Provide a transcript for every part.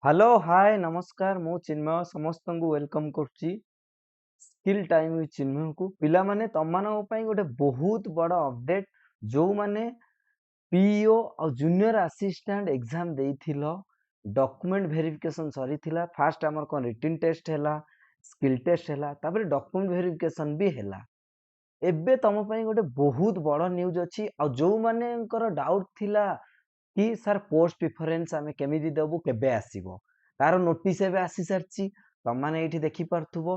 hello hi नमस्कार मु चिन्मय समस्त को वेलकम करची स्किल टाइम विथ चिन्मय को पिला माने तम मानक पई गोटे बहुत बड़ अपडेट जो माने पीओ और जूनियर असिस्टेंट एग्जाम देइथिलो डॉक्यूमेंट वेरिफिकेशन सरीथिला फास्ट हमर कोन रिटन टेस्ट हैला स्किल टेस्ट हैला तापर डॉक्यूमेंट वेरिफिकेशन भी हैला एबे तम पई गोटे बहुत बड़ न्यूज अछि और जो मानेकर डाउट थिला कि सर पोस्ट प्रिफरेंस आमे केमिति देबु केबे आसीबो तार नोटिस एबे आसी सारची तम माने एठी देखि पारथुबो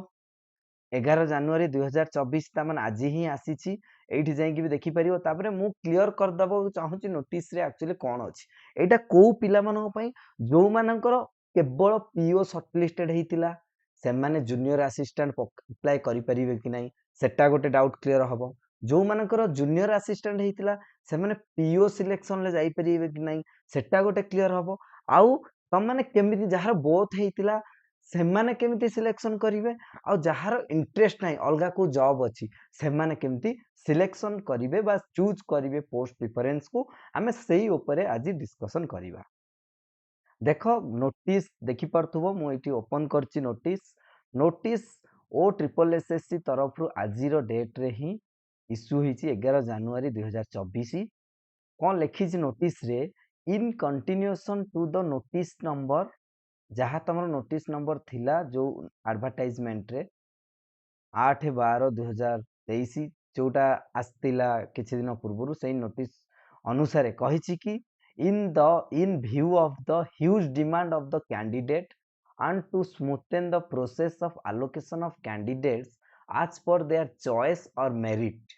11 ଜାନୁଆରୀ 2024 तामन आज ही आसीची एठी जाई कि भी देखि परियो तापरे मु क्लियर कर दबो चाहूची नोटिस रे एक्चुअली कोन अछि एटा को पिला मानक पई जो मानकर केवल पीओ शॉर्टलिस्टेड हेतिला से माने जूनियर असिस्टेंट अप्लाई करि परिबे कि नाही सेटा गोटे डाउट क्लियर हबो जो मानकर जूनियर असिस्टेंट हेतिला से माने पीओ सिलेक्शन ले जाई परिबे कि नाही सेटा गोटे क्लियर हबो आउ तम माने केमिति जहार बोथ हेतिला से माने केमिति सिलेक्शन करिवे आ जहार इंटरेस्ट नाही अलगा को जॉब अछि से माने केमिति सिलेक्शन करिवे बा चूज करिवे पोस्ट प्रिफरेंस को हमें सेही ऊपर आज डिस्कशन करिवा देखो नोटिस देखि पारथुबो मु एठी ओपन करची नोटिस नोटिस ओ ट्रिपल एसएससी तरफ रु आजिरो डेट रे ही इश्यू हिची 11 जनवरी 2024 कोन लिखी नोटिस रे in continuation to the notice number जहाँ तमर नोटिस नंबर थिला जो एडवर्टाइजमेंट रे 8/12/2023 जोटा आस्तिला किछि दिन पूर्वरु सेही नोटिस अनुसारे कहिछि कि in view of the huge demand of the candidate and to smoothen the process of allocation of candidates as per their choice or merit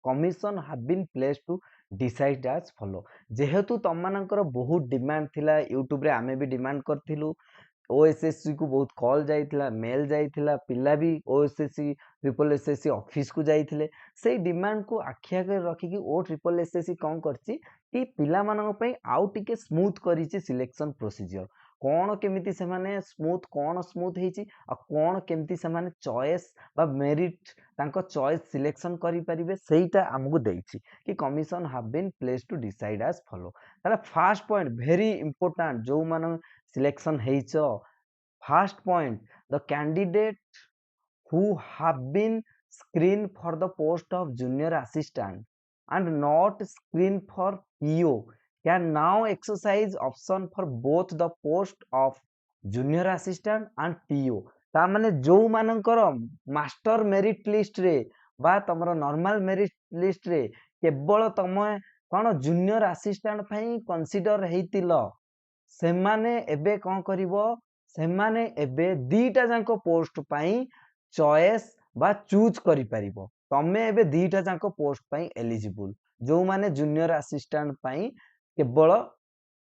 commission have been placed to decide as follow जेहेतु तम मानकर बहुत demand थिला YouTube रे आमे भी demand करथिलु OSSC को बहुत कॉल जाइथिला मेल जाइथिला पिला भी ओएसएससी ट्रिपल एसएससी ऑफिस को जाइथिले से डिमांड को आखिया कर रखी कि ओ ट्रिपल एसएससी कौन करची कि पिला मानक पई आउ टिके स्मूथ करिची सिलेक्शन प्रोसीजर कोन केमिति से माने स्मूथ कोन स्मूथ हेची आ कोन केमिति से माने चॉइस बा मेरिट तांको चॉइस सिलेक्शन करि परिबे सेइटा हमगु देइची कि commission have been place to decide as follow ताला फर्स्ट पॉइंट वेरी इंपोर्टेंट जो मान सिलेक्शन हेइचो first point the candidate who have been screened for the post of junior assistant and not screened for PO can now exercise option for both the post of junior assistant and PO ता माने जो मानकर master merit list रे बा तमरो normal merit list रे केवल तम कोन junior assistant पई कंसीडर हेतिलो से माने एबे कोन करिवो से माने एबे दीटा जांको पोस्ट पई चॉइस बा चूज करि परिबो तमे एबे दीटा जांको पोस्ट पई एलिजिबल जो माने जूनियर असिस्टेंट पई केवल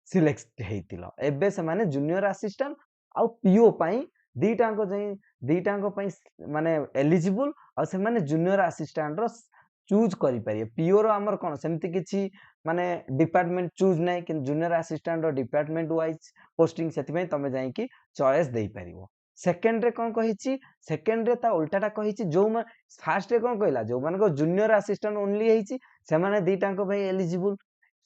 सिलेक्ट हेतिलो एबे से माने जूनियर असिस्टेंट आ पीओ पई दीटांको पई माने एलिजिबल आ से माने जूनियर असिस्टेंट रो चूज करि परिए पीओ रो हमर कोन सेमति किछि माने डिपार्टमेंट चूज नै कि जूनियर असिस्टेंट रो डिपार्टमेंट वाइज पोस्टिंग सेति पई तमे जाई कि चॉइस देई परिबो सेकंड रे कोन कहिछि सेकंड रे ता उल्टाटा कहिछि जो फर्स्ट रे कोन कहला जो मानको जूनियर असिस्टेंट ओनली हेछि से माने दीटांको पई एलिजिबल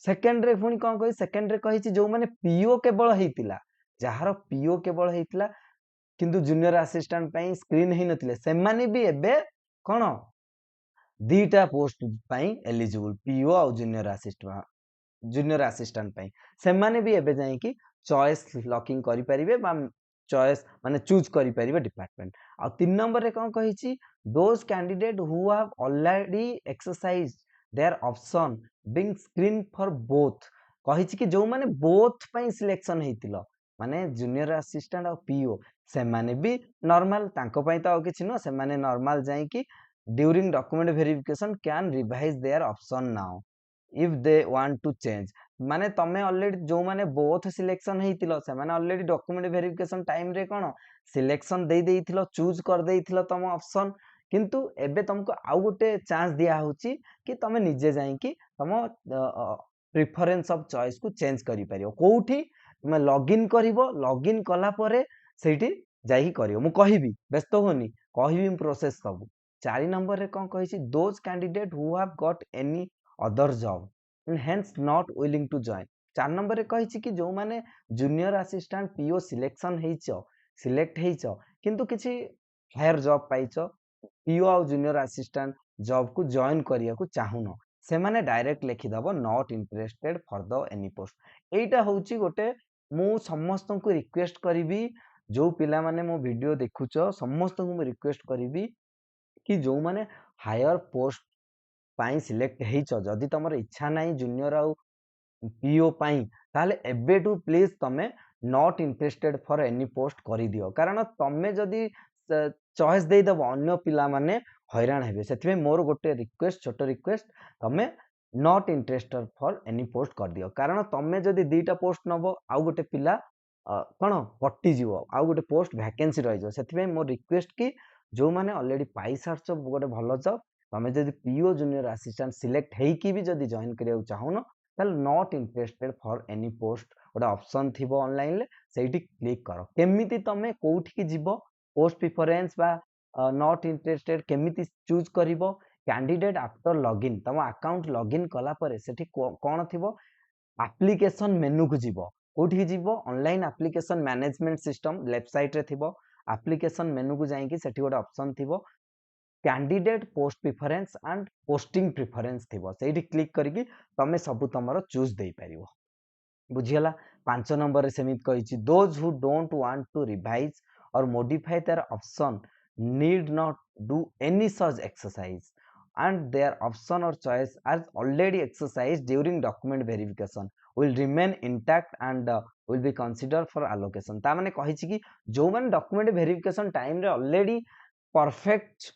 सेकंड रे पुणी कोन कहि सेकंड रे कहिछि जो माने पीओ केवल हेतिला जहार पीओ केवल हेतिला किंतु जूनियर असिस्टेंट पई स्क्रीन हे नथिले से माने भी एबे कोन दीटा पोस्ट पई एलिजिबल पीओ और जूनियर असिस्टेंट पई से माने भी एबे जाई कि चॉइस लॉकिंग करि परिबे बा चॉइस माने चूज करि परिबे डिपार्टमेंट आ 3 नंबर रे कोन कहिछि those candidate who have already exercised their option being screen for both कहिछि कि जो माने बोथ पई सिलेक्शन हेतिलो माने जूनियर असिस्टेंट और पीओ से माने भी नॉर्मल तांको पई त किछि न से माने नॉर्मल जाई कि during document verification can revise their option now if they want to change माने तमे ऑलरेडी जो माने बोथ सिलेक्शन हेतिलो से माने ऑलरेडी डॉक्यूमेंट वेरिफिकेशन टाइम रे कोन सिलेक्शन दे देइथिलो चूज कर देइथिलो तम ऑप्शन किंतु एबे तुमको आउ गोटे चांस दिया होची कि तमे निजे जाई कि तम प्रेफरेंस ऑफ चॉइस को चेंज करि परियो कोउठी तुमे लॉगिन करिवो लॉगिन कला परे सेठी जाई करियो मु कहिबी व्यस्त होनी कहिबी प्रोसेस सब 4 नंबर रे कोन कहिछि those candidate who have got any other job and hence not willing to join 4 number रे कहिछि कि जो माने जूनियर असिस्टेंट पीओ सिलेक्ट ହେଇଛ କିନ୍ତୁ କିଛି हायर जॉब पाइଛ पीओ आ जूनियर असिस्टेंट जॉब को जॉइन करियाकू चाहुनो सेमाने डायरेक्ट लिखिदब not interested for the any post एटा होउची गोटे मु समस्त को रिक्वेस्ट करिवि जो पिला माने मो वीडियो देखुछ समस्त को मु रिक्वेस्ट करिवि कि जो माने हायर पोस्ट पाई सिलेक्ट ହେଇଛ जदि तमर इच्छा नाही जूनियर आ पीओ पाई ताले एबेटू प्लीज तमे not interested for any post करि दियो कारण तमे जदि चॉइस देई दबो अन्य पिला माने हैरान हेबे सेथिबे मोर गोटे रिक्वेस्ट छोटो रिक्वेस्ट तमे not interested for any post कर दियो कारण तमे जदि दीटा पोस्ट नबो आउ गोटे पिला कोन कटि जीवो आउ गोटे पोस्ट वैकेंसी रहि जो सेथिबे मोर रिक्वेस्ट कि जो माने ऑलरेडी पाई सारछ गोटे भलो जॉब तमे जदि पीओ जूनियर असिस्टेंट सिलेक्ट हेकी भी जदि जॉइन करिया चाहुनो ताल not interested for any post गोटे ऑप्शन थिबो ऑनलाइन ले सेठी क्लिक करो केमिति तमे कोठी की जीवो पोस्ट प्रिफरेंस बा नॉट इंटरेस्टेड केमिति चूज करिवो कैंडिडेट आफ्टर लॉगिन तम अकाउंट लॉगिन कला परे सेठी कोन थिबो एप्लीकेशन मेनू को जीवो कोठी की जीवो online application management system left side रे थिबो एप्लीकेशन मेनू को जाई कि सेठी गोटे ऑप्शन थिबो candidate post preference and posting preference थिबो सेठी क्लिक करिकि तमे सब तमरो चूज देई परिवो बुझियला 5 नंबर रे सेमित कहिछि those who don't want to revise or modify their option need not do any such exercise and their option or choice are already exercised during document verification will remain intact and will be considered for allocation ता माने कहिछि कि जो माने document verification time रे already perfect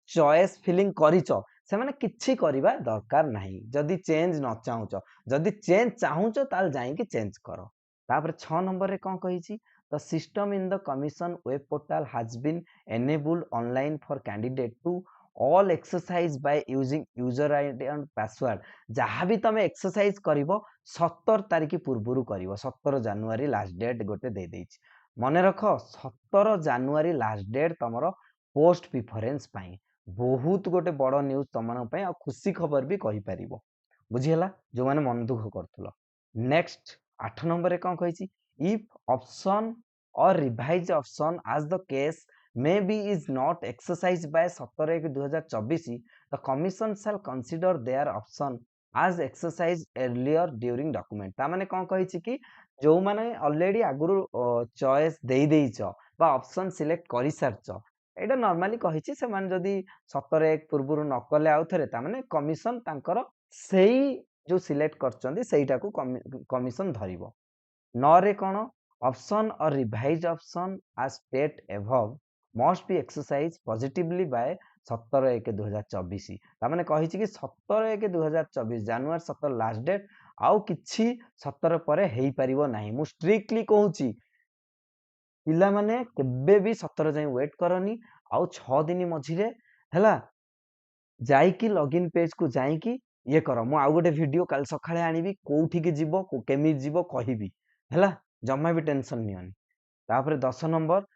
choice filling करिच सेमाने किछि करिबा दरकार नाही जदि चेंज न चाहुच जदि चेंज चाहुच ताल जाई कि चेंज करो तापर 6 नंबर रे कोन कहिछि the system in the commission web portal has been enabled online for candidate to all exercise by using user ID and password जहां भी तमे एक्सरसाइज करिवो 17 तारिख पूर्वरु करिवो 17 जनवरी लास्ट डेट गोटे दे देछि मने रखो 17 जनवरी लास्ट डेट तमरो पोस्ट प्रिफरेंस पाई बहुत गोटे बड़ न्यूज तमन पई आ खुशी खबर भी कहि परिबो बुझियला जो माने मन दुख करथुलो नेक्स्ट 8 नंबर रे कोन कहिछि if option or revise option as the case may be is not exercised by 17/1/2024 the commission shall consider their option as exercised earlier during document ता माने कोन कहिछि कि जो माने ऑलरेडी आगुरु चॉइस देई देइछ बा ऑप्शन सिलेक्ट करि सारछ एटा नॉर्मली कहिछि से माने जदी 17/1 पूर्वरु न कले आउ थरे ता माने कमिशन तांकर सेही जो सिलेक्ट करचंदी सेहीटा को commission धरिबो Nare cone option or revise option as state above must be exercised positively by 17/1/2024 ता माने कहिछि कि 17/1/2024 जनवरी 17 लास्ट डेट आउ किछि 17 परे हेई परिबो नाही मु स्ट्रिक्टली कहूछि पिला माने केबे भी 17 जाई वेट करनी आउ 6 दिन मझिरे हैला जाईकी लॉगिन पेज को जाईकी ये करो मु आउ गोटे वीडियो काल सखाळे आनिबी कोउठी के जीवो केमी जीवो कहिबी हैला जम्मा भी टेंशन नियनी तापरे 10 number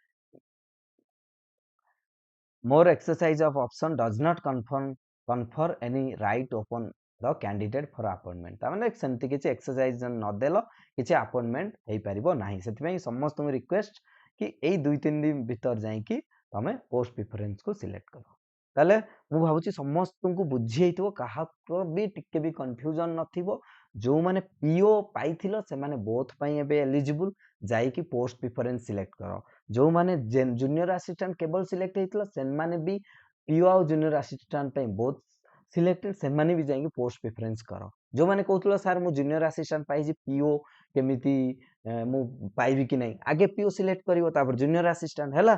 more exercise of option does not confer any right upon the candidate for appointment ता माने सेमति किछि एक्सरसाइज न देलो किछि अपॉइंटमेंट हेई परिबो नाही सेति पई समस्त को रिक्वेस्ट कि एई 2-3 दिन भीतर जाई कि तमे पोस्ट प्रेफरेंस को सिलेक्ट करो ताले मु भाबुची समस्त को बुझी हेइतबो काहा भी टिके भी कंफ्यूजन नथिबो जो माने पीओ पाइथिलो से माने बोथ पई एबे एलिजिबल जाई कि पोस्ट प्रेफरेंस सिलेक्ट करो जो माने जूनियर असिस्टेंट केवल सिलेक्ट हेइतलो से माने भी पीओ आ जूनियर असिस्टेंट पई बोथ सिलेक्टेड से माने भी जाई पोस्ट प्रेफरेंस करो जो माने कहतलो सर मु जूनियर असिस्टेंट पाई जी पीओ केमिति मु पाइबी कि नहीं आगे पीओ सिलेक्ट करिवो तापर जूनियर असिस्टेंट हैला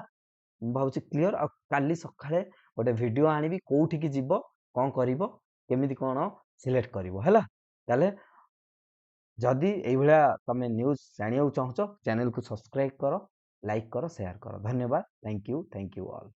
भाउची क्लियर आ काली सखाळे गोटे वीडियो आनिबी कोउठी की जीवो कोन करिवो केमिति कोन सिलेक्ट करिवो हैला ताले जदि एई भलिया तमे न्यूज़ जानियौ चाहछो चैनल को सब्सक्राइब करो लाइक करो शेयर करो धन्यवाद थैंक यू ऑल